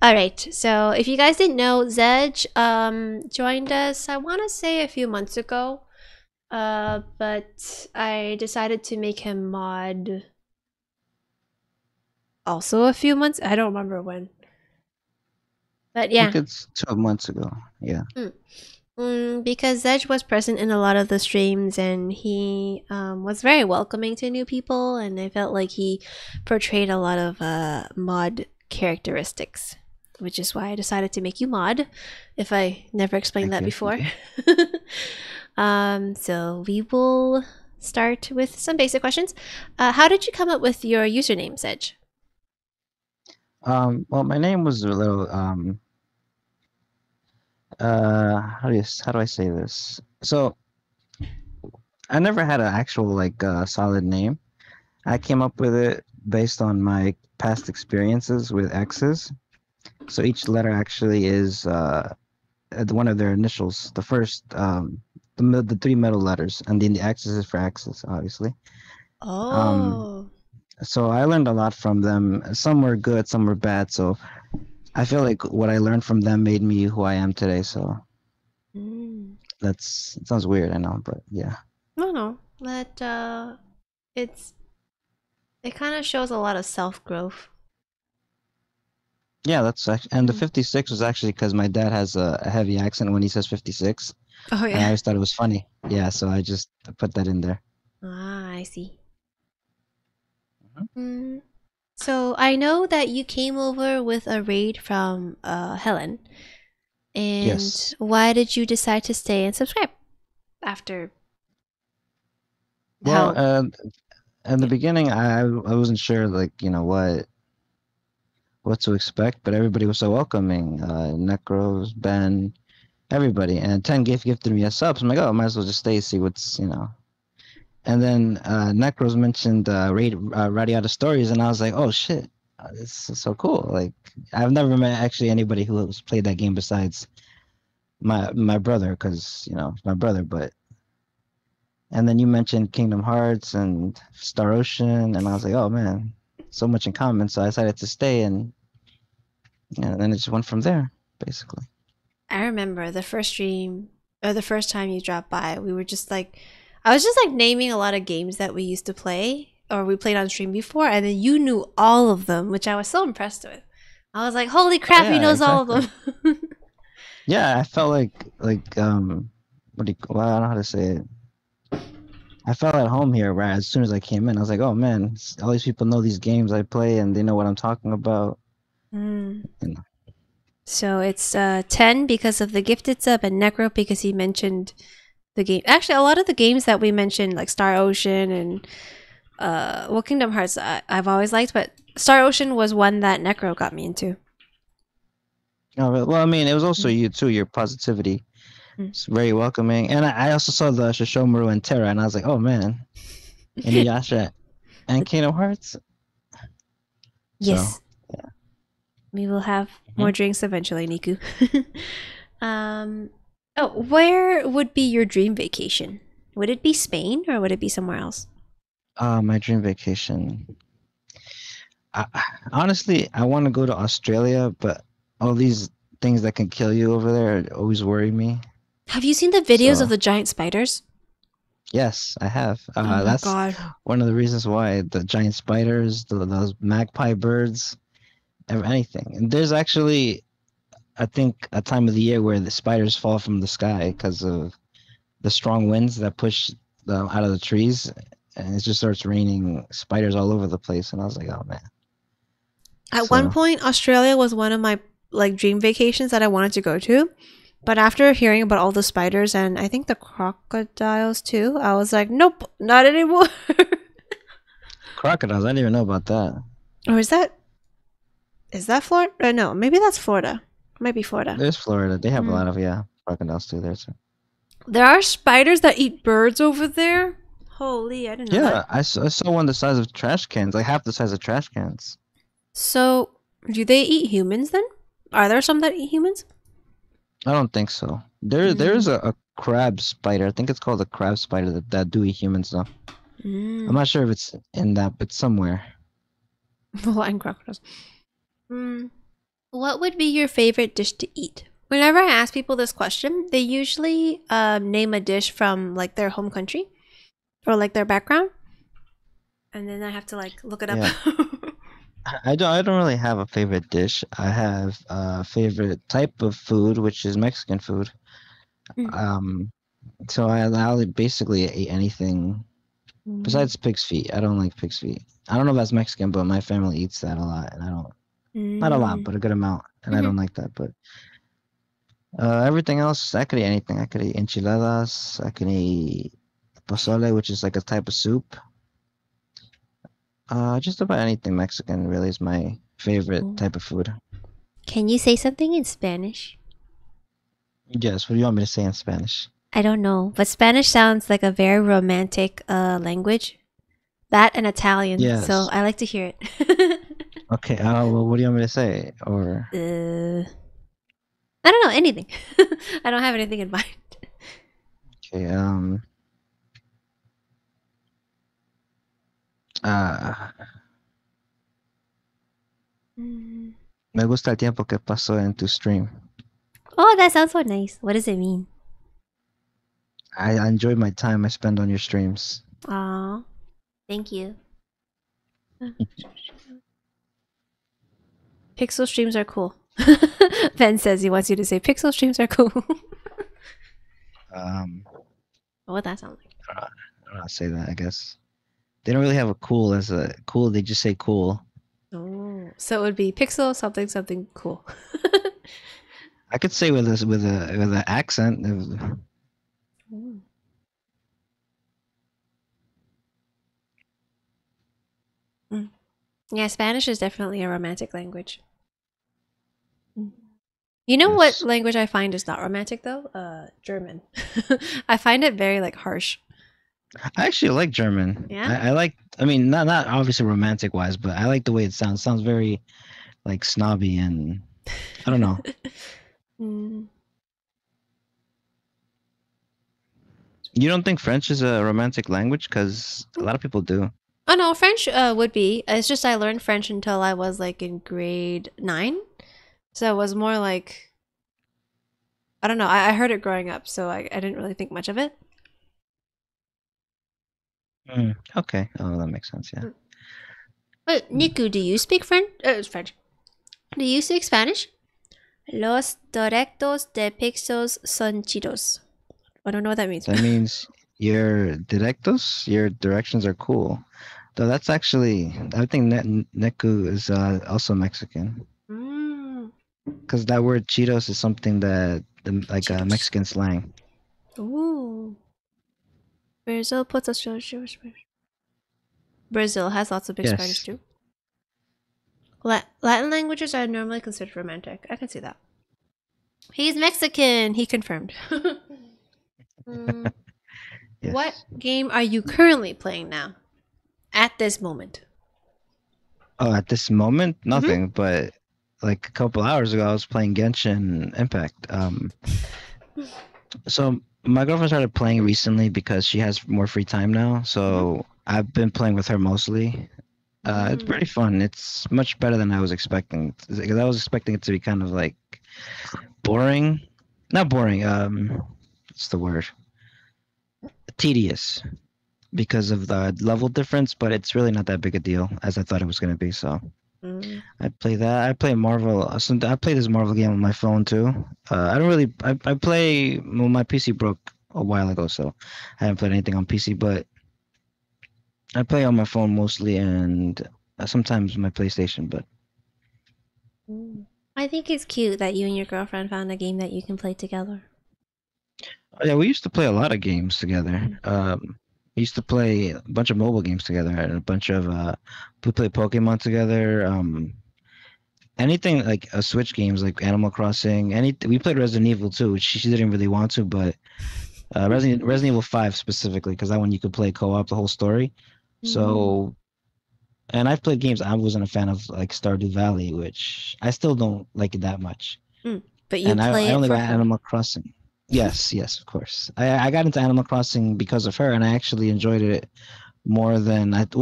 All right. So if you guys didn't know, Zedge joined us. I want to say a few months ago. But I decided to make him mod also a few months. I don't remember when. But I think yeah. it's 12 months ago. Yeah. Mm. Because Zedge was present in a lot of the streams and he was very welcoming to new people, and I felt like he portrayed a lot of mod characteristics, which is why I decided to make you mod, if I never explained Thank that you. Thank before. you. So we will start with some basic questions. How did you come up with your username, Zedge? Well, my name was a little how do I say this? So I never had an actual like solid name. I came up with it based on my past experiences with exes. So each letter actually is one of their initials. The first the three middle letters, and then the X's is for exes, obviously. Um, Oh. so I learned a lot from them. Some were good, some were bad. So I feel like what I learned from them made me who I am today. So Mm. it sounds weird, I know, but yeah. No, no. That it's it kind of shows a lot of self growth. Yeah, that's actually, and the Mm. 56 was actually because my dad has a heavy accent when he says 56, Oh and I yeah. always thought it was funny. Yeah, so I just put that in there. Ah, I see. Mhm. Mm. So I know that you came over with a raid from Helen, and Yes. why did you decide to stay and subscribe after Well, how? in the Yeah. beginning, I wasn't sure like what to expect, but everybody was so welcoming. Necros, Ben, everybody, and 10 gifted me a sub. So I'm like, oh, I might as well just stay, see what's. And then Necros mentioned Radiata Stories, and I was like, oh shit, this is so cool. Like I've never met actually anybody who has played that game besides my brother, because my brother. But and then you mentioned Kingdom Hearts and Star Ocean, and I was like, oh man, so much in common. So I decided to stay, and then it just went from there, basically. I remember the first stream or the first time you dropped by, we were just like, I was just like naming a lot of games that we used to play or we played on stream before, and then you knew all of them, which I was so impressed with. I was like, holy crap, he Yeah, knows all exactly. of them. Yeah, I felt what do you, well, I don't know how to say it. I felt at home here, right? As soon as I came in, I was like, "Oh man, all these people know these games I play, and they know what I'm talking about." Mm. You know. So it's 10 because of the gifted sub and Necro because he mentioned the game. Actually, a lot of the games that we mentioned, like Star Ocean and well, Kingdom Hearts, I've always liked, but Star Ocean was one that Necro got me into. Well, I mean, it was also Mm. you too. Your positivity. Mm. It's very welcoming, and I also saw the Shishomaru and Terra, and I was like, "Oh man, Inuyasha and Kingdom Hearts." So Yes, we will have more mhm. drinks eventually, Niku. um, oh, where would be your dream vacation? Would it be Spain or would it be somewhere else? My dream vacation. I, honestly, I want to go to Australia, but all these things that can kill you over there always worry me. Have you seen the videos of So the giant spiders? yes, I have. Oh my That's god. one of the reasons why the giant spiders, those magpie birds, anything. And there's actually, I think, a time of the year where the spiders fall from the sky because of the strong winds that push them out of the trees, and it just starts raining spiders all over the place. And I was like, oh man. At one So point, Australia was one of my like dream vacations that I wanted to go to. But after hearing about all the spiders and I think the crocodiles too, I was like, nope, not anymore. crocodiles, I didn't even know about that. Or is that Florida? No, maybe that's Florida. Might be Florida. There's Florida. They have a Mm. lot of crocodiles too there too. There are spiders that eat birds over there. Holy, I didn't know that. Yeah, I saw one the size of trash cans, like half the size of trash cans. So, do they eat humans then? Are there some that eat humans? I don't think so. There's Mm. a crab spider. I think it's called a crab spider that do eat humans though. I'm Mm. not sure if it's in that, but somewhere. Flying crocodiles. Mm. What would be your favorite dish to eat? Whenever I ask people this question, they usually name a dish from like their home country or like their background, and then I have to like look it up. Yeah. I don't really have a favorite dish. I have a favorite type of food, which is Mexican food. Um, so I'll basically eat anything besides pig's feet. I don't like pig's feet. I don't know if that's Mexican, but my family eats that a lot, and I don't. Not a lot, Mm. but a good amount, and I Mhm. don't like that. But everything else, I could eat anything. I could eat enchiladas. I can eat pozole, which is like a type of soup. Just about anything Mexican really is my favorite Oh. type of food. Can you say something in Spanish? Yes, what do you want me to say in Spanish? I don't know, but Spanish sounds like a very romantic language. That and Italian, so Yes. I like to hear it. Okay. Well, what do you want me to say? Or I don't know anything. I don't have anything in mind. okay. Uh, Mm. Me gusta el tiempo que pasó en tu stream. Oh, that sounds so nice. What does it mean? I enjoyed my time I spent on your streams. Aw, thank you. Pixel streams are cool. Ben says he wants you to say pixel streams are cool. Um, What would that sound like? I don't know how to say that. I guess they don't really have a cool as a cool. They just say cool. Oh, so it would be pixel something something cool. I could say with this with an accent. Mm. Mm. Yeah, Spanish is definitely a romantic language. Mm. You know what Yes, language I find is not romantic though? German. I find it very like harsh. I actually like German. Yeah. I like. I mean, not obviously romantic wise, but I like the way it sounds. It sounds very like snobby and I don't know. Mm. You don't think French is a romantic language? Because a lot of people do. Oh no, French would be. It's just I learned French until I was like in grade 9. So it was more like I don't know. I heard it growing up, so I didn't really think much of it. Okay. Oh, that makes sense. Yeah. But Niku, do you speak French? French. Do you speak Spanish? Los directos de pixos son chidos. I don't know what that means. That means your directos, your directions are cool. Though that's actually, I think Neku is also Mexican. Mm, Because that word Cheetos is something that like chidos. Mexican slang. Ooh. Brazil puts us. Brazil has lots of big spiders Yes. too. Latin languages are normally considered romantic. I can see that. He's Mexican, he confirmed. Mm, what Yes. game are you currently playing now? At this moment? Oh, at this moment, Mm-hmm. nothing. But like a couple hours ago, I was playing Genshin Impact. So my girlfriend started playing recently because she has more free time now. So I've been playing with her mostly. It's Mm-hmm. pretty fun. It's much better than I was expecting. Because I was expecting it to be kind of like boring. Not boring. What's the word? Tedious because of the level difference, but it's really not that big a deal as I thought it was going to be. So Mm-hmm. I play that. I play Marvel. I play this Marvel game on my phone too. I don't really. I play. Well, my PC broke a while ago, so I haven't played anything on PC. But I play on my phone mostly, and sometimes my PlayStation. But I think it's cute that you and your girlfriend found a game that you can play together. yeah, we used to play a lot of games together. We used to play a bunch of mobile games together, and a bunch of we played Pokemon together. Anything like Switch games like Animal Crossing. We played Resident Evil too, which she didn't really want to, but Resident Evil 5 specifically, because that one you could play co-op the whole story. Mm. So, and I've played games I wasn't a fan of, like Stardew Valley, which I still don't like it that much. Mm. But you And play I it only for got her. Animal Crossing. Yes, yes, of course. I got into Animal Crossing because of her, and I actually enjoyed it more than not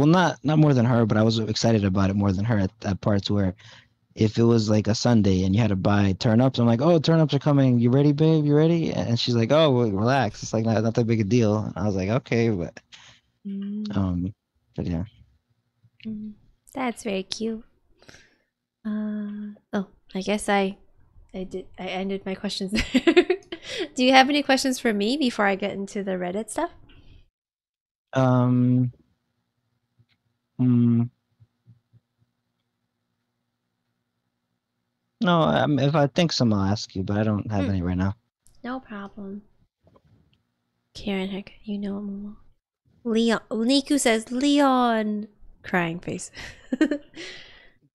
more than her, but I was excited about it more than her at parts where if it was like a Sunday and you had to buy turnips, I'm like, oh, turnips are coming. You ready, babe? You ready? And she's like, oh, well, relax. It's like not that big a deal. And I was like, okay, Mm, um, but yeah. mm. That's very cute. Oh, I guess I ended my questions there. Do you have any questions for me before I get into the Reddit stuff? Um, mm, no, if I think some, I'll ask you, but I don't have Hmm, any right now. no problem. Karen, heck, you know Momo. Leon. Niku says Leon. Crying face.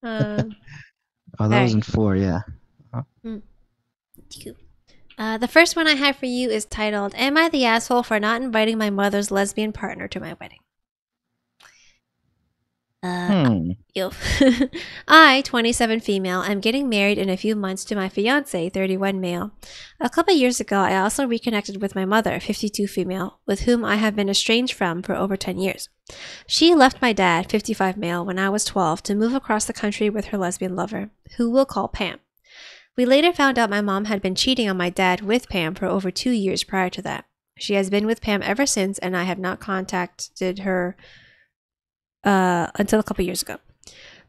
um. Oh, All that was in right. 4, yeah. Mm, cute. The first one I have for you is titled "Am I the asshole for not inviting my mother's lesbian partner to my wedding?" Uh, Hmm. Ew. I, 27 female, am getting married in a few months to my fiance, 31 male. A couple years ago, I also reconnected with my mother, 52 female, with whom I have been estranged from for over 10 years. She left my dad, 55 male, when I was 12 to move across the country with her lesbian lover, who we'll call Pam. We later found out my mom had been cheating on my dad with Pam for over 2 years prior to that. She has been with Pam ever since, and I have not contacted her until a couple years ago.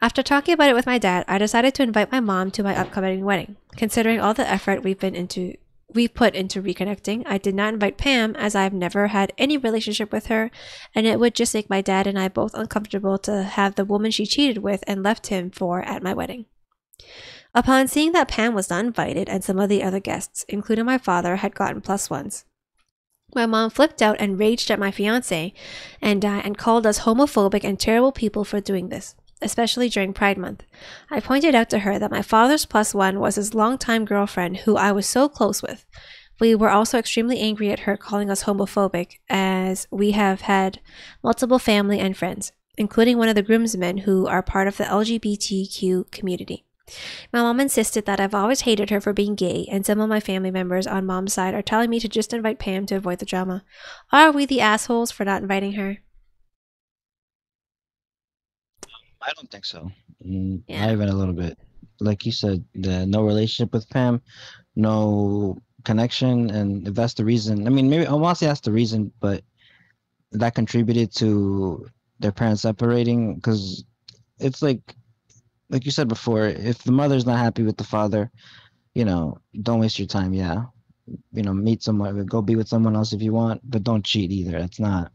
After talking about it with my dad, I decided to invite my mom to my upcoming wedding. Considering all the effort we put into reconnecting, I did not invite Pam as I've never had any relationship with her, and it would just make my dad and I both uncomfortable to have the woman she cheated with and left him for at my wedding. Upon seeing that Pam was not invited and some of the other guests, including my father, had gotten plus ones, my mom flipped out and raged at my fiance and called us homophobic and terrible people for doing this, especially during Pride Month. I pointed out to her that my father's plus one was his longtime girlfriend, who I was so close with. We were also extremely angry at her calling us homophobic, as we have had multiple family and friends, including one of the groomsmen who are part of the LGBTQ community. My mom insisted that I've always hated her for being gay, and some of my family members on mom's side are telling me to just invite Pam to avoid the drama. Are we the assholes for not inviting her? I don't think so. Not Yeah. even a little bit. Like you said, the no relationship with Pam, no connection, and if that's the reason, I mean, maybe I want to say that's the reason, but that contributed to their parents separating because it's like you said before, if the mother's not happy with the father, don't waste your time. Yeah, meet someone, go be with someone else if you want, but don't cheat either. That's not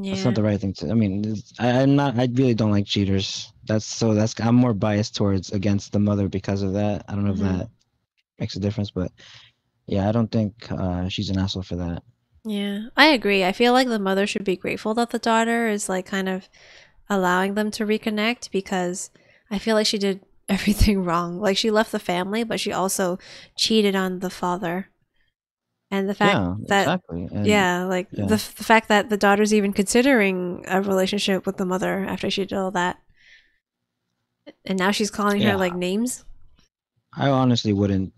Yeah. the right thing to. I mean, I'm not. I really don't like cheaters. That's. I'm more biased towards against the mother because of that. I don't know if Mm-hmm. that makes a difference, but yeah, I don't think she's an asshole for that. Yeah. I agree. I feel like the mother should be grateful that the daughter is like kind of allowing them to reconnect because I feel like she did everything wrong. Like she left the family, but she also cheated on the father. And the fact Yeah, that, exactly, and yeah, like yeah, the fact that the daughter's even considering a relationship with the mother after she did all that, and now she's calling her yeah. like names. I honestly wouldn't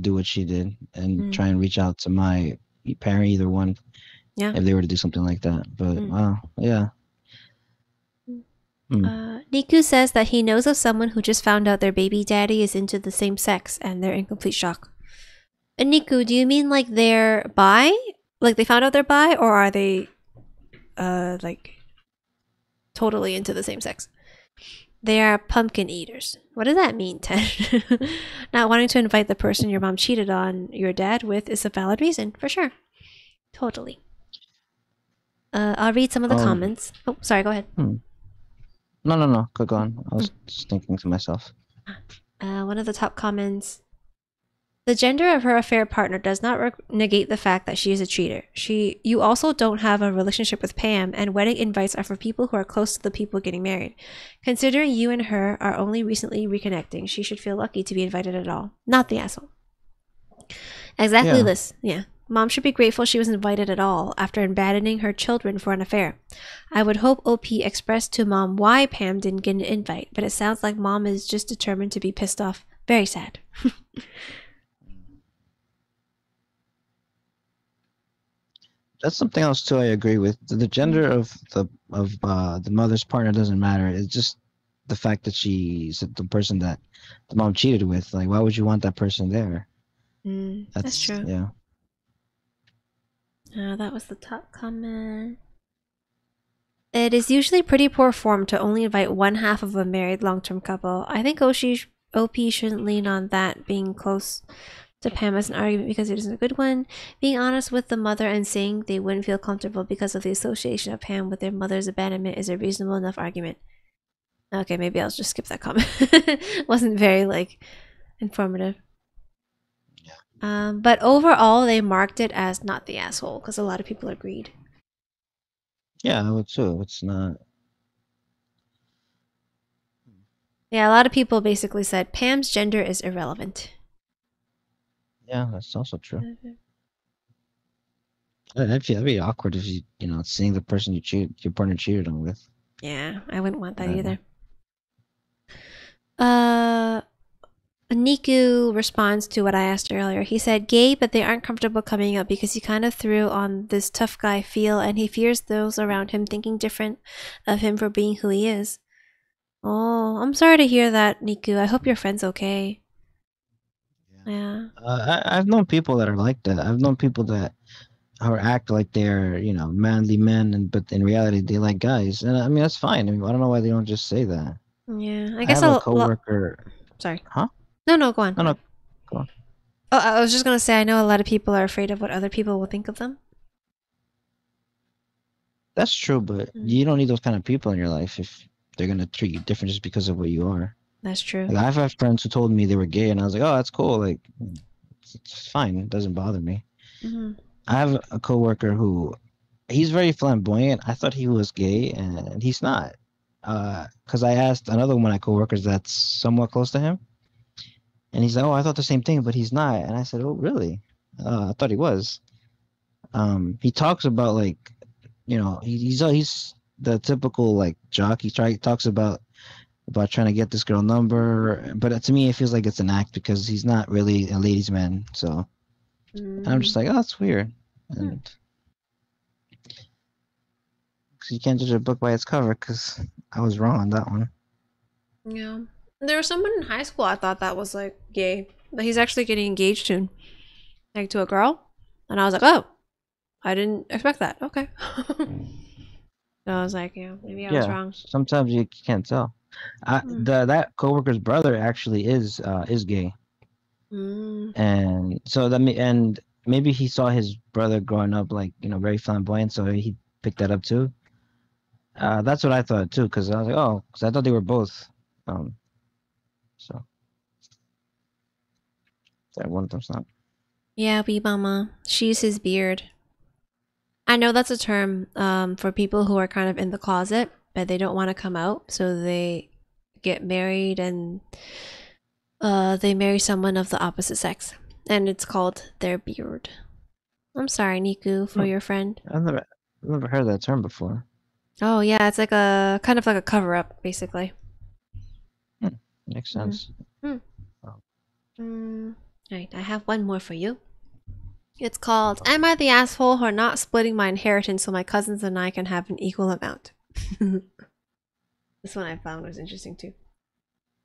do what she did and Mm, try and reach out to my parent, either one, yeah. if they were to do something like that. But Mm. wow, yeah. Hmm. Niku says that he knows of someone who just found out their baby daddy is into the same sex, and they're in complete shock. And Niku, do you mean like they're bi? Like they found out they're bi, or are they like totally into the same sex? They are pumpkin eaters. What does that mean, Ted? Not wanting to invite the person your mom cheated on your dad with is a valid reason, for sure. Totally. I'll read some of the Um. comments. Oh, sorry, go ahead. Hmm. No, no, no. Go on. I Mm. was just thinking to myself. One of the top comments. The gender of her affair partner does not negate the fact that she is a cheater. You also don't have a relationship with Pam, and wedding invites are for people who are close to the people getting married. Considering you and her are only recently reconnecting, she should feel lucky to be invited at all. Not the asshole. Exactly Yeah. this, yeah. Mom should be grateful she was invited at all after abandoning her children for an affair. I would hope OP expressed to Mom why Pam didn't get an invite, but it sounds like Mom is just determined to be pissed off. Very sad. That's something else too. I agree with the Mm, gender of the mother's partner doesn't matter. It's just the fact that she's the person that the mom cheated with. Like, why would you want that person there? That's That's true. yeah. That was the top comment. It is usually pretty poor form to only invite one half of a married long-term couple. I think OP shouldn't lean on that being close to Pam as an argument because it isn't a good one. Being honest with the mother and saying they wouldn't feel comfortable because of the association of Pam with their mother's abandonment is a reasonable enough argument. Okay, maybe I'll just skip that comment. Wasn't very like informative. But overall, they marked it as not the asshole because a lot of people agreed. Yeah, I would too. It's not. Yeah, a lot of people basically said Pam's gender is irrelevant. Yeah, that's also true. I'd feel that'd be awkward if seeing the person your partner cheated on with. Yeah, I wouldn't want that I don't know. either. Uh, Niku responds to what I asked earlier. He said, gay, but they aren't comfortable coming out because he kind of threw on this tough guy feel and he fears those around him thinking different of him for being who he is. Oh, I'm sorry to hear that, Niku. I hope your friend's okay. Yeah. I've known people that are like that. I've known people that or act like they're manly men, but in reality they like guys, and I mean that's fine. I mean, I don't know why they don't just say that. Yeah. I I guess have a I'll. coworker. Sorry. Huh? No, go on. No, no, go on. Oh, I was just gonna say I know a lot of people are afraid of what other people will think of them. That's true, but you don't need those kind of people in your life if they're gonna treat you different just because of what you are. That's true. Like I've had friends who told me they were gay, and I was like, oh, that's cool. Like, it's fine. It doesn't bother me. I have a coworker who he's very flamboyant. I thought he was gay, and he's not. Because I asked another one of my coworkers that's somewhat close to him, and he's like, "Oh, I thought the same thing, but he's not." And I said, "Oh, really? I thought he was." He talks about like, he's the typical like jock. He talks about trying to get this girl number, but to me, it feels like it's an act because he's not really a ladies' man. So I'm just like, oh, that's weird, and you can't judge a book by its cover because I was wrong on that one. Yeah. There was someone in high school I thought that was like gay, but he's actually getting engaged soon, like to a girl, and I was like, oh, I didn't expect that. Okay. So I was like, yeah, maybe I was Yeah, wrong. sometimes you can't tell. That coworker's brother actually is gay, and so and maybe he saw his brother growing up like very flamboyant, so he picked that up too. That's what I thought too, because I was like, oh, because I thought they were both. So that one of them's not. Yeah, wee mama. She's his beard. I know that's a term for people who are kind of in the closet, but they don't want to come out, so they get married and they marry someone of the opposite sex, and it's called their beard. I'm sorry, Niku, for your friend. I've never heard that term before. Oh yeah, it's like a kind of like a cover up, basically. Makes sense. Alright, I have one more for you. It's called Am I the Asshole for Not Splitting My Inheritance so my cousins and I can have an equal amount? This one I found was interesting too.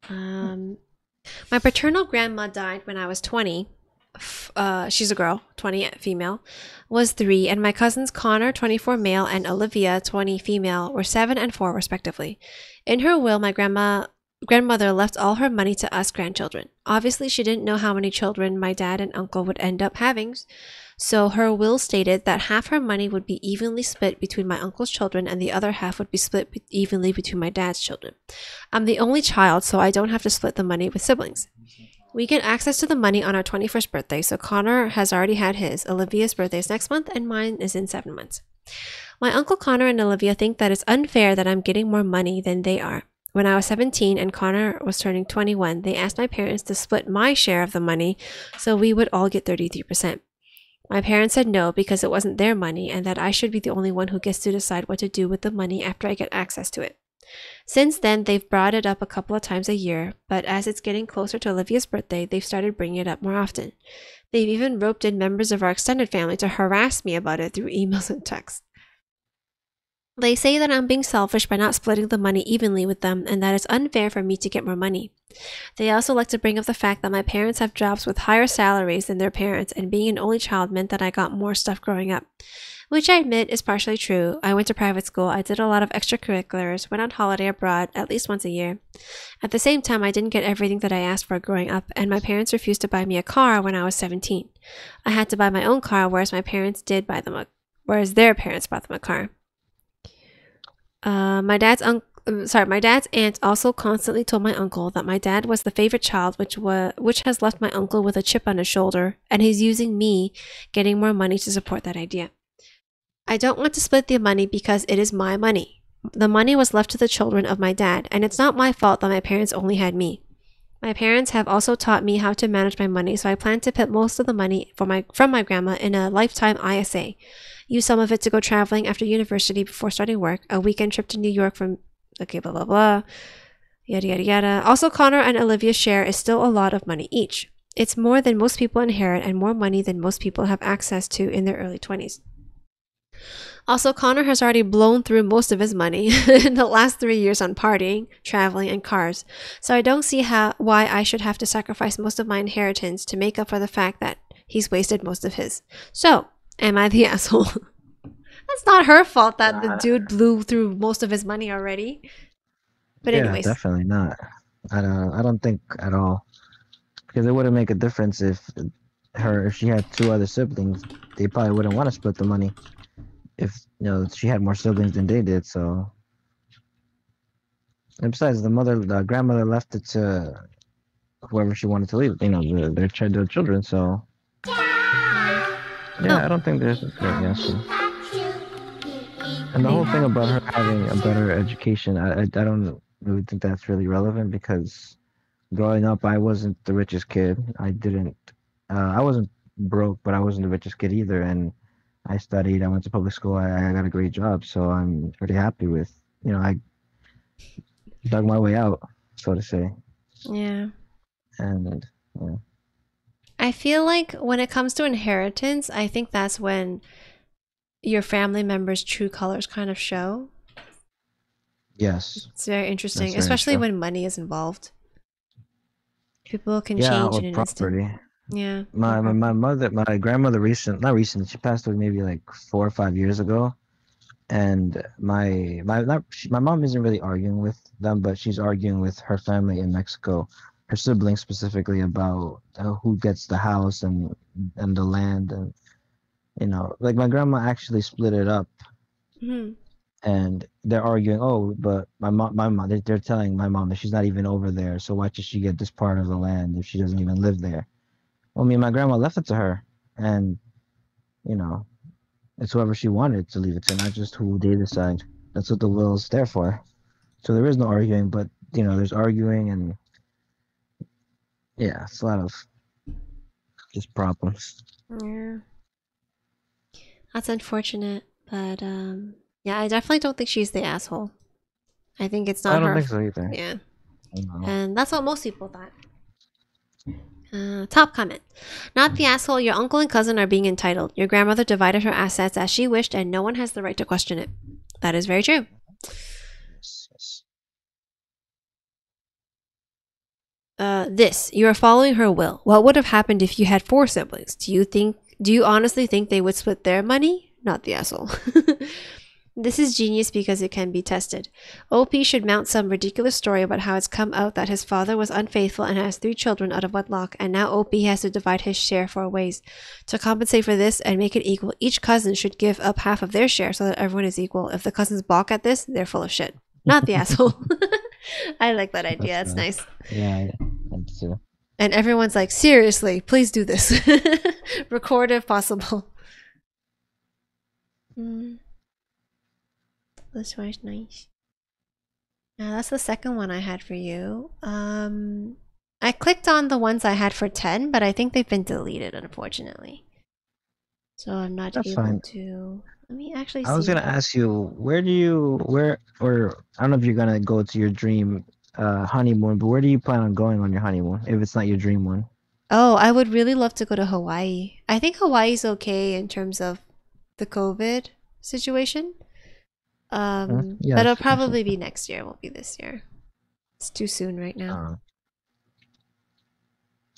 My paternal grandma died when I was 20. She's a girl, 20 female, was 3, and my cousins Connor, 24 male, and Olivia, 20 female, were 7 and 4 respectively. In her will, my grandmother left all her money to us grandchildren. Obviously, she didn't know how many children my dad and uncle would end up having, so her will stated that half her money would be evenly split between my uncle's children and the other half would be split evenly between my dad's children. I'm the only child, so I don't have to split the money with siblings. We get access to the money on our 21st birthday, so Connor has already had his. Olivia's birthday is next month, and mine is in 7 months. My Uncle Connor and Olivia think that it's unfair that I'm getting more money than they are. When I was 17 and Connor was turning 21, they asked my parents to split my share of the money so we would all get 33%. My parents said no because it wasn't their money and that I should be the only one who gets to decide what to do with the money after I get access to it. Since then, they've brought it up a couple of times a year, but as it's getting closer to Olivia's birthday, they've started bringing it up more often. They've even roped in members of our extended family to harass me about it through emails and texts. They say that I'm being selfish by not splitting the money evenly with them and that it's unfair for me to get more money. They also like to bring up the fact that my parents have jobs with higher salaries than their parents, and being an only child meant that I got more stuff growing up. Which I admit is partially true. I went to private school, I did a lot of extracurriculars, went on holiday abroad at least once a year. At the same time, I didn't get everything that I asked for growing up, and my parents refused to buy me a car when I was 17. I had to buy my own car, whereas their parents bought them a car. My dad's aunt also constantly told my uncle that my dad was the favorite child, which has left my uncle with a chip on his shoulder, and he's using me getting more money to support that idea. I don't want to split the money because it is my money. The money was left to the children of my dad, and it's not my fault that my parents only had me. My parents have also taught me how to manage my money, so I plan to put most of the money from my grandma in a lifetime ISA. Use some of it to go traveling after university before starting work, a weekend trip to New York from... Okay, blah, blah, blah. Yada, yada, yada. Also, Connor and Olivia's share is still a lot of money each. It's more than most people inherit and more money than most people have access to in their early 20s. Also, Connor has already blown through most of his money in the last 3 years on partying, traveling, and cars, so I don't see why I should have to sacrifice most of my inheritance to make up for the fact that he's wasted most of his. So, am I the asshole? That's not her fault that the dude blew through most of his money already. But anyways. Yeah, definitely not. I don't think at all. Because it wouldn't make a difference if she had two other siblings, they probably wouldn't want to split the money. If she had more siblings than they did, so. And besides, the grandmother left it to whoever she wanted to leave. Their children. So. Yeah, I don't think there's a great answer. And the whole thing about her having a better education, I don't really think that's really relevant because growing up, I wasn't the richest kid. I wasn't broke, but I wasn't the richest kid either. And I studied, I went to public school, I got a great job. So I'm pretty happy with, I dug my way out, so to say. Yeah. And, yeah. I feel like when it comes to inheritance, I think that's when your family members' true colors kind of show. Yes. It's very interesting, especially when money is involved. People can change in an property. instant. Yeah. My grandmother she passed away maybe like 4 or 5 years ago. And my mom isn't really arguing with them, but she's arguing with her family in Mexico, her siblings specifically, about who gets the house and the land. And like my grandma actually split it up. Mm-hmm. And they're arguing, but my mom, they're telling my mom that she's not even over there, so why should she get this part of the land if she doesn't even live there? Well, me and my grandma left it to her, and it's whoever she wanted to leave it to, not just who they decide. That's what the will is there for. So there is no arguing, but there's arguing, and yeah, it's a lot of just problems. Yeah. That's unfortunate, but yeah, I definitely don't think she's the asshole. I think it's not her. I don't think so either. Yeah. And that's what most people thought. Top comment. Not the asshole. Your uncle and cousin are being entitled. Your grandmother divided her assets as she wished, and no one has the right to question it. That is very true. Yes. You are following her will. What would have happened if you had 4 siblings? Do you honestly think they would split their money? Not the asshole. This is genius because it can be tested. OP should mount some ridiculous story about how it's come out that his father was unfaithful and has 3 children out of wedlock, and now OP has to divide his share 4 ways. To compensate for this and make it equal, each cousin should give up half of their share so that everyone is equal. If the cousins balk at this, they're full of shit. Not the asshole. I like that idea. That's nice. Yeah, that's too. And everyone's like, seriously, please do this. Record if possible. This was nice. Now that's the second one I had for you. I clicked on the ones I had for 10, but I think they've been deleted, unfortunately. So I'm not able to. Let me actually see. I was gonna ask you, or I don't know if you're gonna go to your dream honeymoon, but where do you plan on going on your honeymoon if it's not your dream one? Oh, I would really love to go to Hawaii. I think Hawaii's okay in terms of the COVID situation. Yeah, But it'll that's probably be next year. It won't be this year. It's too soon right now.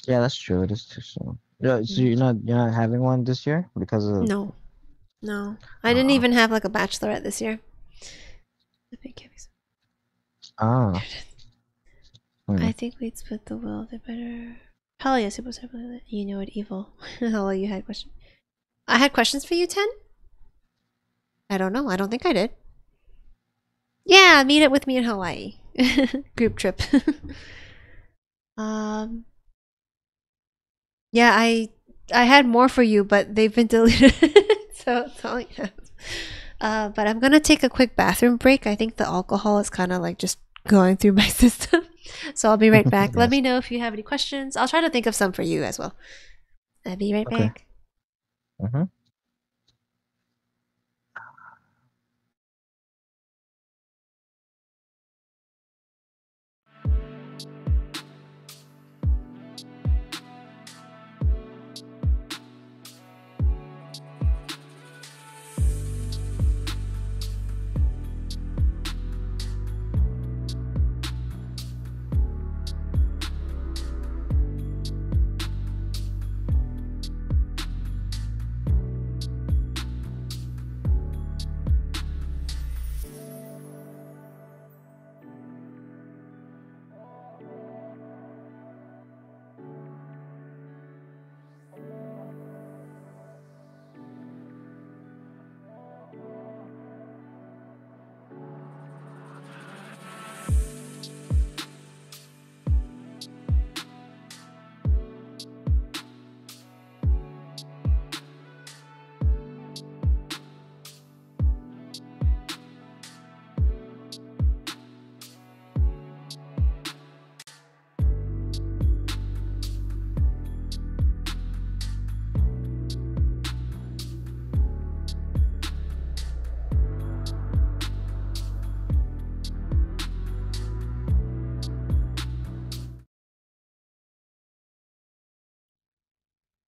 Yeah, that's true. It is too soon. Yeah, so you're not having one this year because of. No, no. I didn't even have like a bachelorette this year. Ah. I think we'd split the will. They better. Probably yes, it was you know it evil. Hello, you had questions. I had questions for you, 10? I don't know. I don't think I did. Yeah, meet it with me in Hawaii. Group trip. Yeah, I had more for you, but they've been deleted. So it's all I have. But I'm gonna take a quick bathroom break. I think the alcohol is kind of like just going through my system. So I'll be right back. Yes. Let me know if you have any questions. I'll try to think of some for you as well. I'll be right back.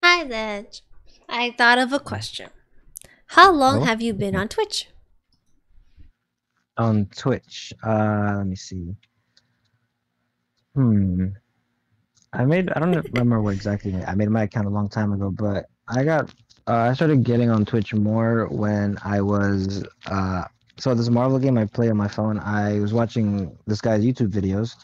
Hi, Xedge. I thought of a question. How long have you been on Twitch? On Twitch. Let me see. I don't remember what exactly I made my account a long time ago, but I started getting on Twitch more when I was so this Marvel game I play on my phone. I was watching this guy's YouTube videos,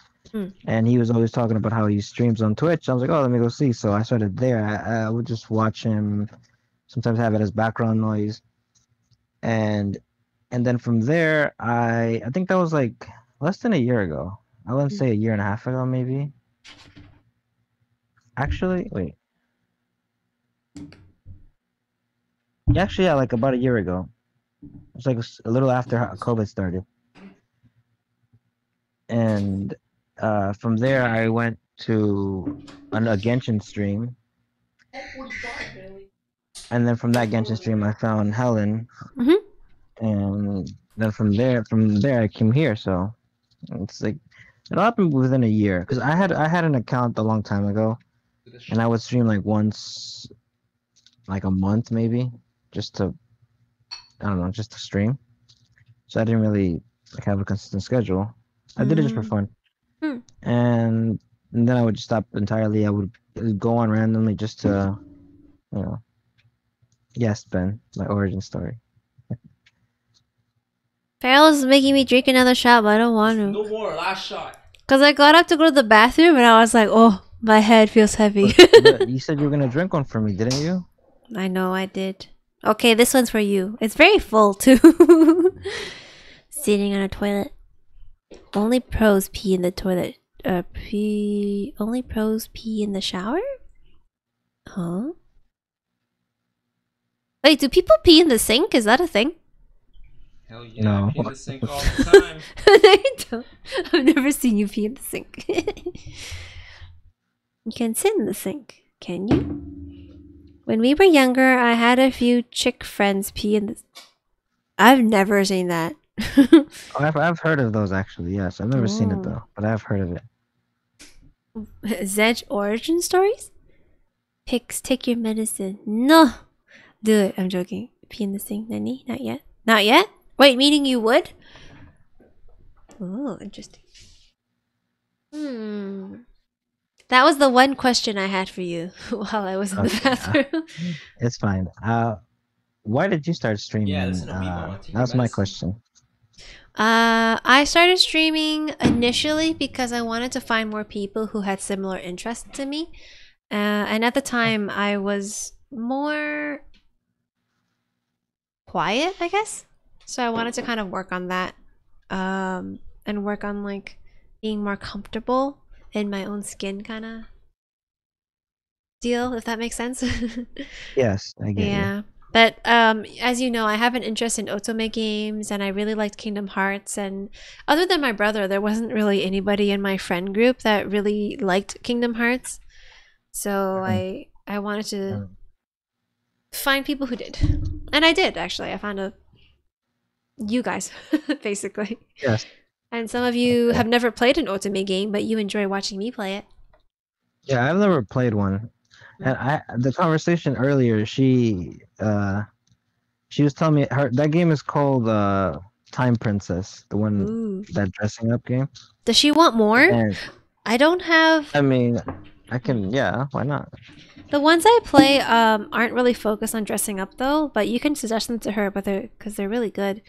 and he was always talking about how he streams on Twitch. I was like, oh, let me go see. So I started there. I would just watch him, sometimes have it as background noise, and then from there, I think that was like less than a year ago. I wouldn't say a year and a half ago, maybe. Actually, wait. Actually, yeah, like about a year ago. It's like a little after COVID started. And from there, I went to a Genshin stream. And then from that Genshin stream, I found Helen. And then from there, I came here. So it's like it all happened within a year. Because I had an account a long time ago, and I would stream like once, like a month maybe, just to just to stream. So I didn't really like have a consistent schedule. I did it just for fun. And then I would just stop entirely. I would go on randomly just to, yes, Ben, my origin story. Farrell's making me drink another shot, but I don't want to. No more, last shot. Because I got up to go to the bathroom and I was like, oh, my head feels heavy. But you said you were going to drink one for me, didn't you? I know, I did. Okay, this one's for you. It's very full, too. Sitting on a toilet. Only pros pee in the toilet. Only pros pee in the shower? Huh? Wait, do people pee in the sink? Is that a thing? Hell yeah, No. I pee in the sink all the time. No, you don't. I've never seen you pee in the sink. You can sit in the sink, can you? When we were younger, I had a few chick friends pee in the... I've never seen that. I've heard of those actually, yes. I've never seen it though, but I've heard of it. Xedge origin stories? Pix, take your medicine. No! Do it, I'm joking. Pee in the sink, Nani? Not yet? Not yet? Wait, meaning you would? Oh, interesting. That was the one question I had for you while I was in the bathroom. It's fine. Why did you start streaming? Yeah, listen to Weebo. Take your That's my medicine. question. I started streaming initially because I wanted to find more people who had similar interests to me. And at the time, I was more quiet, I guess. So I wanted to kind of work on that, and work on like being more comfortable in my own skin, kind of deal, if that makes sense. Yes, I get you. Yeah. But as you know, I have an interest in otome games, and I really liked Kingdom Hearts. And other than my brother, there wasn't really anybody in my friend group that really liked Kingdom Hearts. So I wanted to find people who did, and I did actually. I found you guys, basically. Yes. And some of you have never played an otome game, but you enjoy watching me play it. Yeah, I've never played one. And the conversation earlier, she was telling me that game is called Time Princess, the one Ooh. that dressing up game. Does she want more? And I don't have. I mean, I can, yeah, why not? The ones I play aren't really focused on dressing up though, but you can suggest them to her, but because they're really good.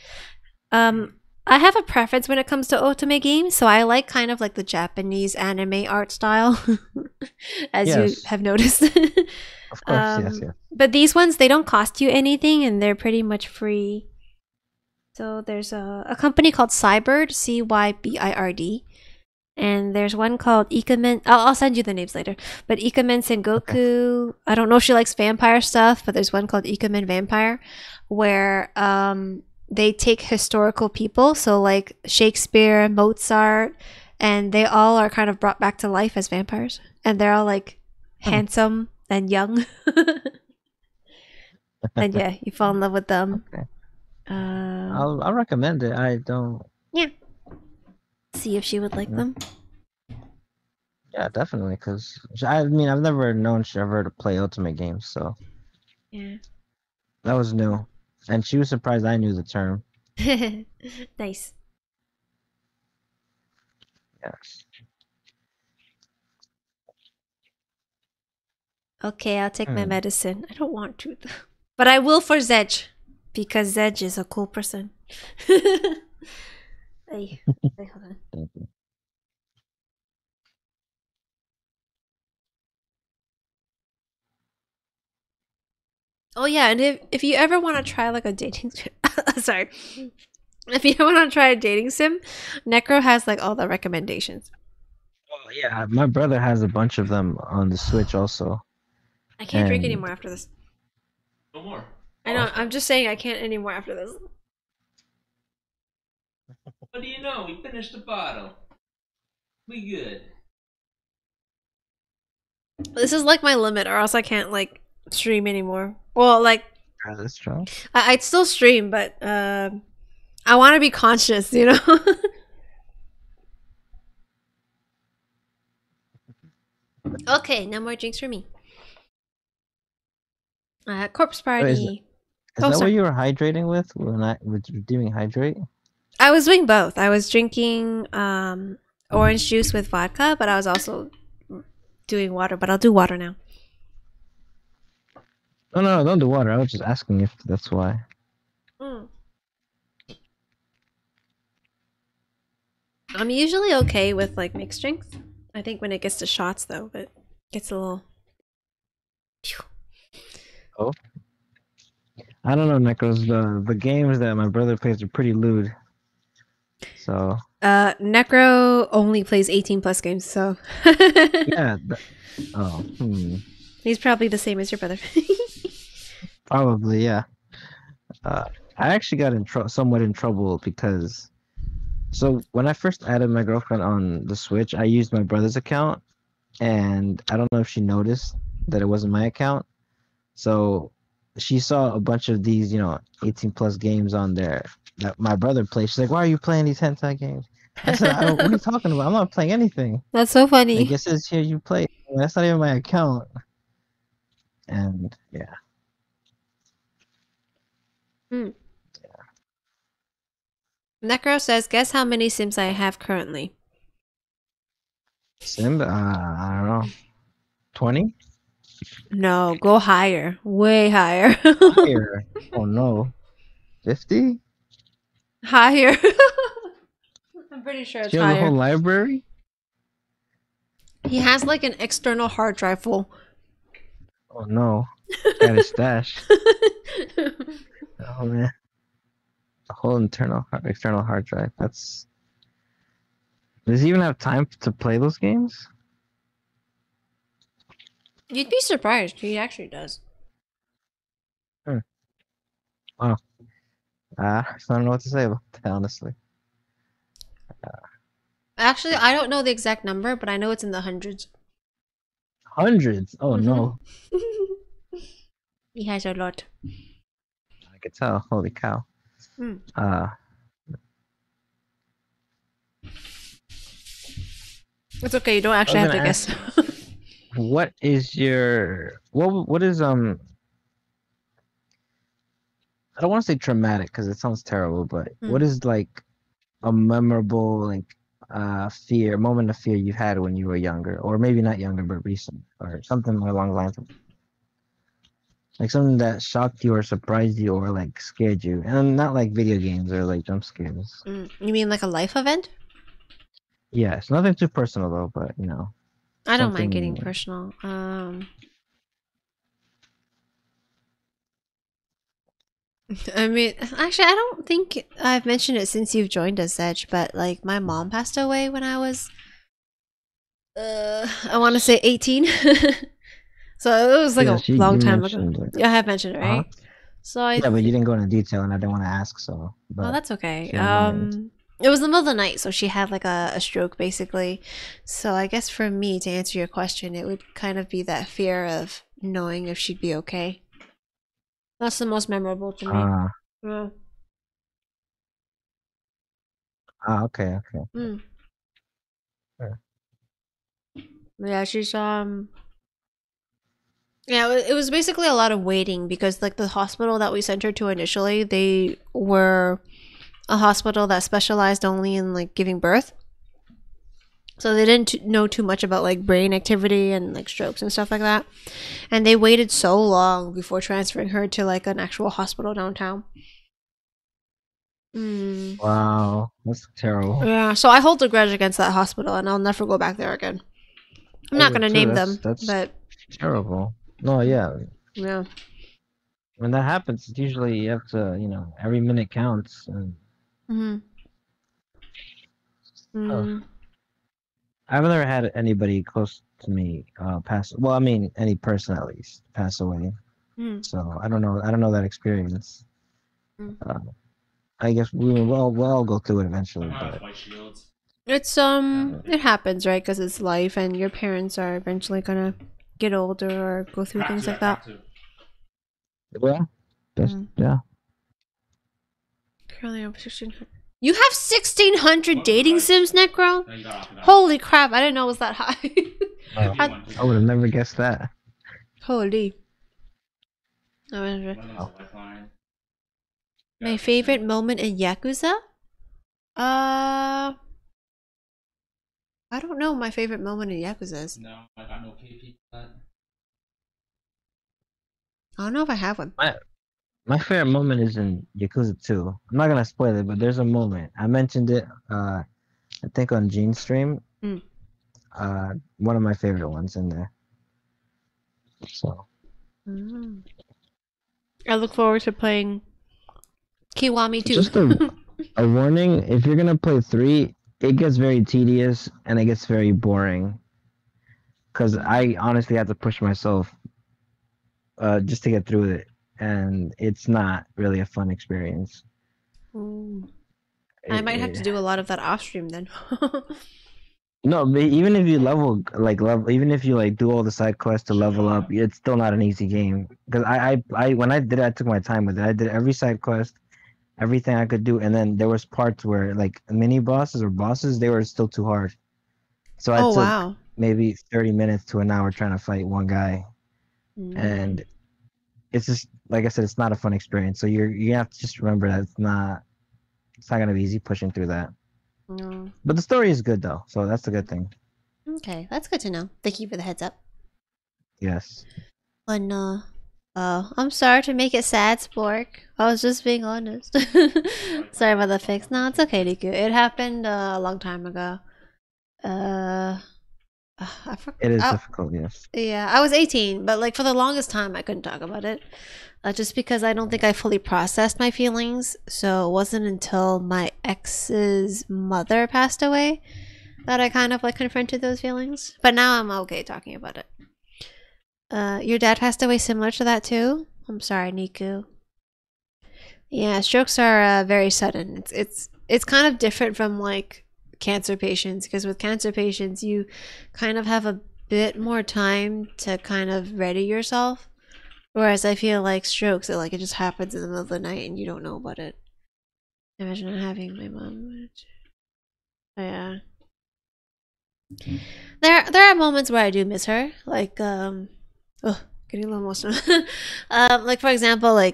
I have a preference when it comes to otome games, so I like kind of like the Japanese anime art style, as you have noticed. Of course, yes. But these ones, they don't cost you anything, and they're pretty much free. So there's a company called Cybird, Cybird, and there's one called Ikemen. I'll send you the names later. But Ikemen Sengoku. I don't know if she likes vampire stuff, but there's one called Ikemen Vampire, where they take historical people, so like Shakespeare, Mozart, and they all are kind of brought back to life as vampires, and they're all like handsome and young. And yeah, you fall in love with them. Okay. I'll recommend it. I don't. Yeah. See if she would like them. Yeah, definitely. Because I mean, I've never known she ever to play ultimate games, so yeah, that was new, and she was surprised I knew the term. Nice. Yes. Okay, I'll take my medicine. I don't want to, but I will for Xedge, because Xedge is a cool person. Hey, hold on. Thank you. Oh yeah, and if you ever want to try like a dating sorry. If you want to try a dating sim, Necro has like all the recommendations. Oh yeah, my brother has a bunch of them on the Switch also. I can't drink anymore after this. No more. I know, I'm just saying I can't anymore after this. What do you know? We finished the bottle. We good. This is like my limit, or else I can't like stream anymore. Well, like That's true. I'd still stream, but I want to be conscious, you know. Okay, no more drinks for me. Corpse party. Is that what you were hydrating with when I was doing hydrate? I was doing both. I was drinking orange juice with vodka, but I was also doing water. But I'll do water now. No, don't do water. I was just asking if that's why. I'm usually okay with like mixed drinks. I think when it gets to shots though, it gets a little. Phew. Oh. I don't know, Necros. The games that my brother plays are pretty lewd. So. Necro only plays 18+ games, so. Yeah. He's probably the same as your brother. Probably, yeah. I actually got somewhat in trouble because. So when I first added my girlfriend on the Switch, I used my brother's account, and I don't know if she noticed that it wasn't my account. So she saw a bunch of these, 18+ games on there that my brother plays. She's like, "Why are you playing these hentai games?" I said, "What are you talking about? I'm not playing anything." That's so funny. I guess it says here you play. That's not even my account. And yeah. Necro says, guess how many Sims I have currently. Sim, I don't know. 20? No, go higher. Way higher. Higher. Oh no. 50? Higher. I'm pretty sure it's Do you have the whole higher. library? He has like an external hard drive full. Oh no. Got his stash. Oh man. A whole external hard drive. That's. Does he even have time to play those games? You'd be surprised. He actually does. Wow. I don't know what to say about that, honestly. Actually, I don't know the exact number, but I know it's in the hundreds. Hundreds. Oh Mhm. no. He has a lot. I could tell. Holy cow. Mm. It's okay. You don't actually have to guess. What is your what is I don't want to say traumatic because it sounds terrible, but what is like a memorable like moment of fear you had when you were younger, or maybe not younger but recent, or something along the lines of like something that shocked you or surprised you or like scared you, and not like video games or like jump scares. You mean like a life event? Yes, nothing too personal though, but you know. I don't mind Something- getting personal. I mean, actually, I don't think I've mentioned it since you've joined us, Xedge, but like my mom passed away when I was, I want to say 18. So it was like Yes, a you long time ago. mentioned it. Yeah, I have mentioned it, Uh-huh. right? So Yeah, but you didn't go into detail, and I didn't want to ask. So, but Oh, that's okay. if you don't mind. It was the middle of the night, so she had like a stroke basically. So I guess for me to answer your question, it would kind of be that fear of knowing if she'd be okay. That's the most memorable to me. Yeah. Okay, okay. Sure. Yeah, she's yeah, it was basically a lot of waiting because like the hospital that we sent her to initially, they were a hospital that specialized only in like giving birth. So they didn't know too much about like brain activity and like strokes and stuff like that. And they waited so long before transferring her to like an actual hospital downtown. Wow, that's terrible. Yeah, so I hold a grudge against that hospital and I'll never go back there again. I'm not going to name them, but terrible. No, yeah. Yeah. When that happens, it's usually you have to, you know, every minute counts. And I've never had anybody close to me pass. Well, I mean, any person at least pass away. So I don't know. I don't know that experience. I guess we'll all go through it eventually. But it's it happens, right? Because it's life, and your parents are eventually gonna get older or go through things like that. Yeah, yeah. Currently, over 1,600. You have 1,600 dating sims, Necro? Holy crap! I didn't know it was that high. I would have never guessed that. Holy. My favorite moment in Yakuza? I don't know my favorite moment in Yakuza is. No, I got no KP for that. I don't know if I have one. My favorite moment is in Yakuza 2. I'm not gonna spoil it, but there's a moment. I mentioned it I think on Gene's stream. One of my favorite ones in there. So I look forward to playing Kiwami 2. Just a warning, if you're gonna play 3, it gets very tedious and it gets very boring. Cause I honestly had to push myself just to get through it. And it's not really a fun experience. I might have to do a lot of that off stream then. No, but even if you even if you like do all the side quests to level up, it's still not an easy game. Because I when I did it, I took my time with it. I did every side quest, everything I could do, and then there was parts where like mini bosses or bosses, they were still too hard. So I took maybe 30 minutes to an hour trying to fight one guy, and it's just like I said, it's not a fun experience. So you have to just remember that It's not gonna be easy pushing through that. No. But the story is good though, so that's a good thing. Okay, that's good to know. Thank you for the heads up. Yes. But no. Oh, I'm sorry to make it sad, Spork. I was just being honest. Sorry about the fix. No, it's okay, Riku. It happened a long time ago. I forgot. It is difficult, yes. Yeah, I was 18, but like for the longest time, I couldn't talk about it. Just because I don't think I fully processed my feelings. So it wasn't until my ex's mother passed away that I kind of like confronted those feelings. But now I'm okay talking about it. Your dad passed away similar to that too? I'm sorry, Niku. Yeah, strokes are very sudden. It's kind of different from like cancer patients, because with cancer patients you kind of have a bit more time to kind of ready yourself. Whereas I feel like strokes, it just happens in the middle of the night and you don't know about it. Imagine not having my mom. Yeah. There are moments where I do miss her, like oh, getting a little emotional. Like for example, I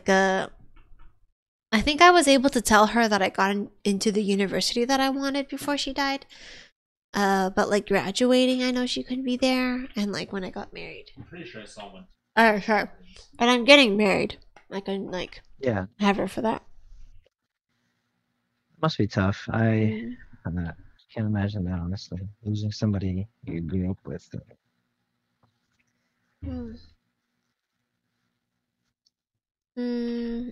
think I was able to tell her that I got into the university that I wanted before she died. But like graduating, I know she couldn't be there, and like when I got married. I'm pretty sure I saw one. Sure. And I'm getting married. I couldn't Yeah. have her for that. Must be tough. I can't imagine that, honestly. Losing somebody you grew up with.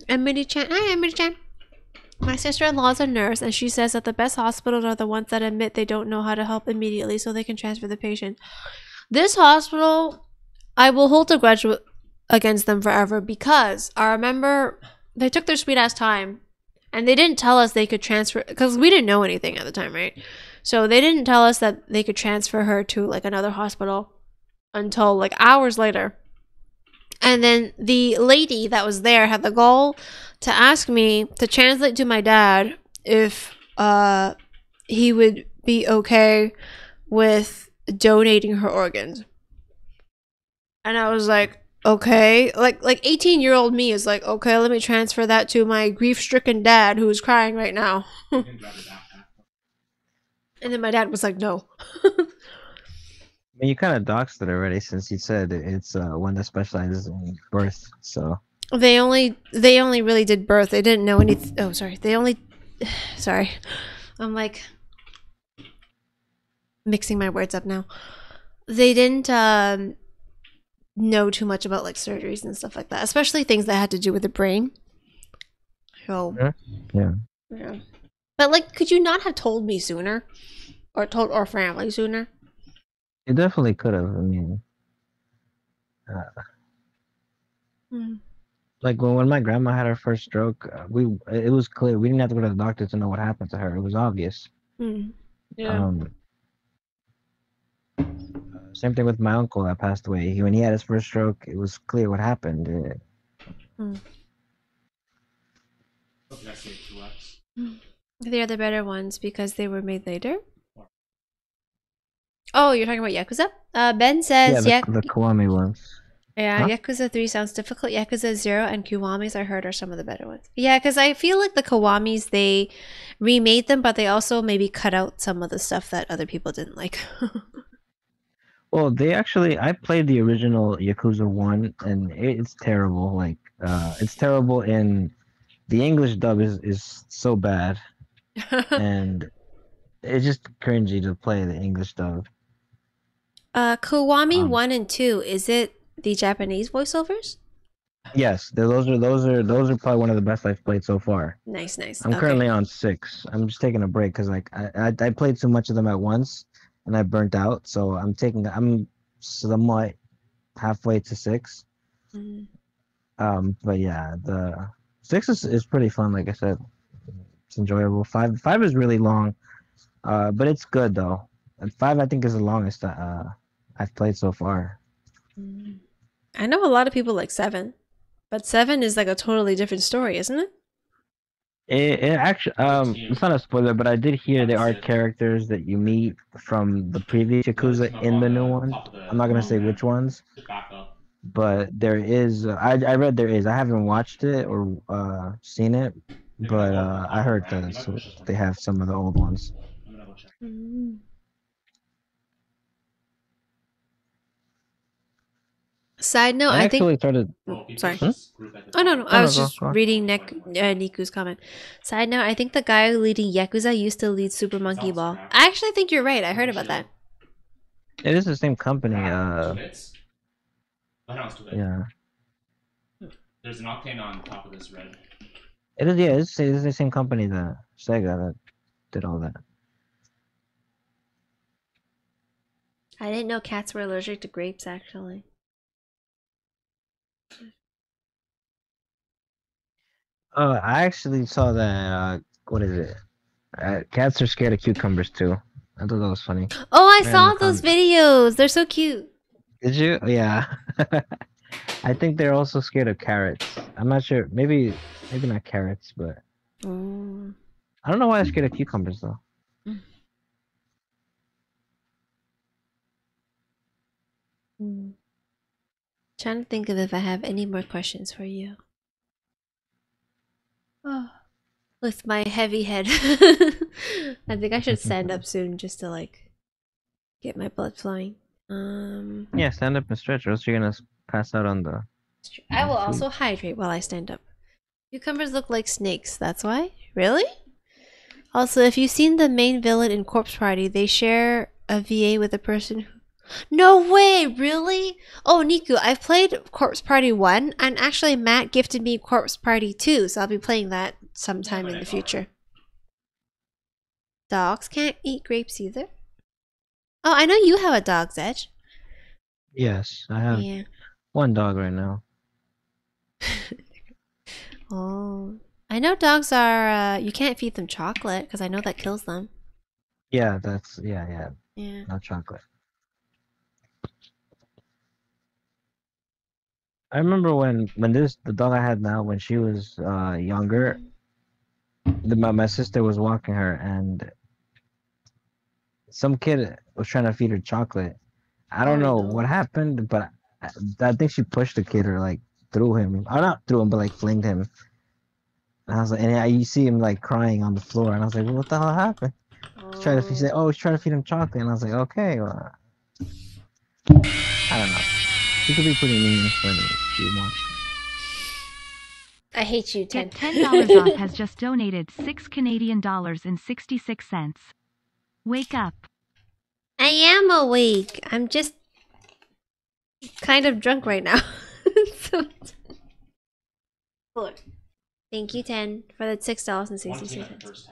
Emily-chan. Hi, Emily-chan. My sister-in-law is a nurse, and she says that the best hospitals are the ones that admit they don't know how to help immediately so they can transfer the patient. This hospital, I will hold a grudge against them forever, because I remember they took their sweet-ass time, and they didn't tell us they could transfer, because we didn't know anything at the time, right? So they didn't tell us that they could transfer her to like another hospital until like hours later. And then the lady that was there had the gall to ask me to translate to my dad if he would be okay with donating her organs. And I was like, okay. Like 18-year-old me is like, okay, let me transfer that to my grief-stricken dad who is crying right now. And then my dad was like, no. I mean, you kind of doxed it already, since you said it's one that specializes in birth. So they only really did birth. They didn't know anything. Oh, sorry. They only. Sorry, I'm like mixing my words up now. They didn't know too much about like surgeries and stuff like that, especially things that had to do with the brain. So yeah. But like, could you not have told me sooner, or told our family sooner? You definitely could have. I mean, like when my grandma had her first stroke, it was clear. We didn't have to go to the doctor to know what happened to her. It was obvious. Yeah. Same thing with my uncle that passed away. When he had his first stroke, it was clear what happened. They are the better ones because they were made later. Oh, you're talking about Yakuza? Ben says, yeah, the Kiwami ones. Yeah, huh? Yakuza 3 sounds difficult. Yakuza 0 and Kiwamis, I heard, are some of the better ones. Yeah, because I feel like the Kiwamis, they remade them, but they also maybe cut out some of the stuff that other people didn't like. Well, I played the original Yakuza 1, and it's terrible. Like, it's terrible, and the English dub is so bad. And it's just cringy to play the English dub. Kiwami 1 and 2, is it the Japanese voiceovers? Yes, those are probably one of the best I've played so far. Nice. I'm currently on 6. I'm just taking a break because like I played too much of them at once and I burnt out. So I'm somewhat halfway to 6. But yeah, the 6 is pretty fun. Like I said, it's enjoyable. 5 is really long, but it's good though. And 5 I think is the longest I've played so far. I know a lot of people like 7, but 7 is like a totally different story, isn't it? It actually it's not a spoiler, but I did hear there are characters that you meet from the previous Yakuza in the new one. I'm not gonna say which ones, but there is. I read there is. I haven't watched it or seen it, but I heard that they have some of the old ones. Mm. Side note, I I think. actually started. Sorry. Hmm? Oh no, No, I no, was just go on. reading Niku's comment. Side note, I think the guy leading Yakuza used to lead Super Monkey Ball. I actually think you're right. I heard about that. It is the same company. Yeah. There's an octane on top of this red. It is. Yeah, it's the same company that Sega that did all that. I didn't know cats were allergic to grapes. Actually, I actually saw that. What is it? Cats are scared of cucumbers too. I thought that was funny. oh, I Random saw those comment. videos. They're so cute. Did you? Yeah. I think they're also scared of carrots. I'm not sure. Maybe not carrots, but Mm. I don't know why they're scared of cucumbers though. Mm. Trying to think of if I have any more questions for you. Oh, with my heavy head, I think I should stand up soon just to like get my blood flowing. Yeah, stand up and stretch, or else you're gonna pass out on the. I will food. also hydrate while I stand up. Cucumbers look like snakes. That's why. Really? Also, if you've seen the main villain in Corpse Party, they share a VA with a person who... No way! Really? Oh, Niku, I've played Corpse Party 1, and actually Matt gifted me Corpse Party 2, so I'll be playing that sometime in the future. Dogs can't eat grapes either? Oh, I know you have a dog, Xedge. Yes, I have Yeah. one dog right now. Oh. I know dogs are, you can't feed them chocolate, because I know that kills them. Yeah, that's yeah. Yeah. No chocolate. I remember when the dog I had now when she was younger, my sister was walking her and some kid was trying to feed her chocolate. I don't Oh know no. what happened, but I think she pushed the kid or like threw him. Or not threw him, but like flinged him. And I was like, you see him like crying on the floor, and I was like, well, what the hell happened? She said, oh, he's trying to feed him chocolate, and I was like, okay, well, I don't know. She could be pretty mean when she wants. I hate you, Get Ten. $10 off has just donated $6 and 66 cents. Wake up. I am awake. I'm just kind of drunk right now. So, Lord. Thank you, 10, for the $6.66.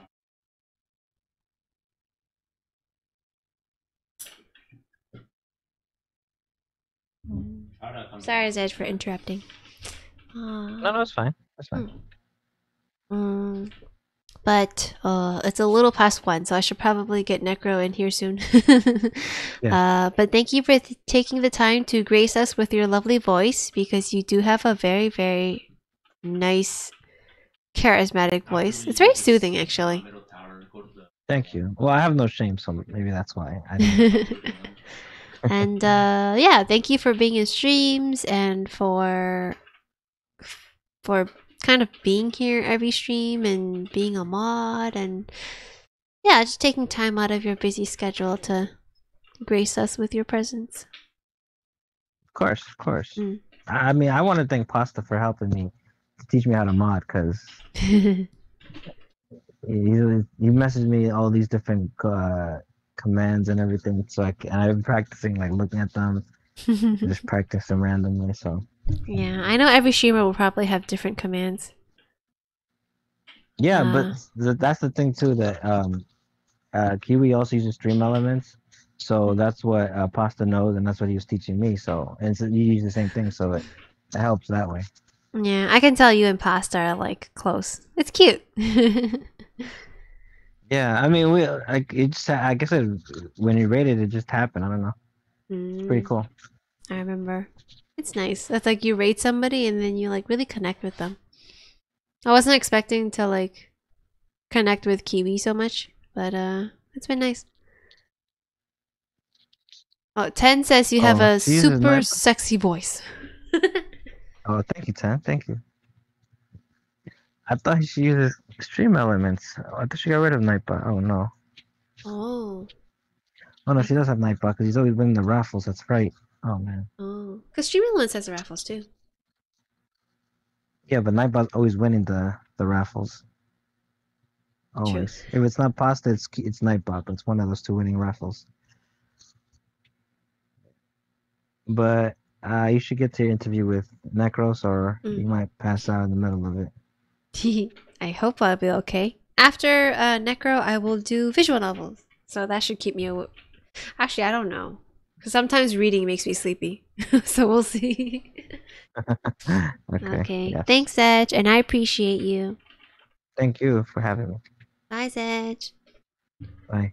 Sorry, Zed, for interrupting. No, it's fine. That's fine. But it's a little past 1, so I should probably get Necro in here soon. Yeah. But thank you for taking the time to grace us with your lovely voice, because you do have a very, very nice, charismatic voice. It's very soothing, actually. Thank you. Well, I have no shame, so maybe that's why. I didn't. And yeah, thank you for being in streams and for kind of being here every stream and being a mod, and yeah, just taking time out of your busy schedule to grace us with your presence. Of course. I mean, I want to thank Pasta for helping me to teach me how to mod, because he messaged me all these different commands and everything, so I've been practicing, like looking at them, just practice them randomly. So Yeah, I know every streamer will probably have different commands. yeah, but that's the thing too, that Kiwi also uses Stream Elements, so that's what Pasta knows, and that's what he was teaching me. So and so you use the same thing, so it helps that way. Yeah, I can tell you and Pasta are like close. It's cute. Yeah, I mean, I guess when he rated, it just happened. I don't know. It's pretty cool. I remember. It's nice. That's like you rate somebody and then you like really connect with them. I wasn't expecting to like connect with Kiwi so much, but it's been nice. Oh, 10 says you have a super sexy voice. Oh, thank you, Tan. Thank you. I thought she uses extreme elements. I thought she got rid of Nightbot. Oh no. Oh. Oh no, she does have Nightbot because he's always winning the raffles. That's right. Oh man. Oh. Because Streamlabs has the raffles too. Yeah, but Nightbot's always winning the raffles. True. Always. If it's not pasta, it's Nightbot, but it's one of those two winning raffles. But you should get to your interview with Necros, or you might pass out in the middle of it. I hope I'll be okay. After Necro, I will do visual novels. So that should keep me awake. Actually, I don't know. Because sometimes reading makes me sleepy. So we'll see. Okay. Yeah. Thanks, Xedge. And I appreciate you. Thank you for having me. Bye, Xedge. Bye.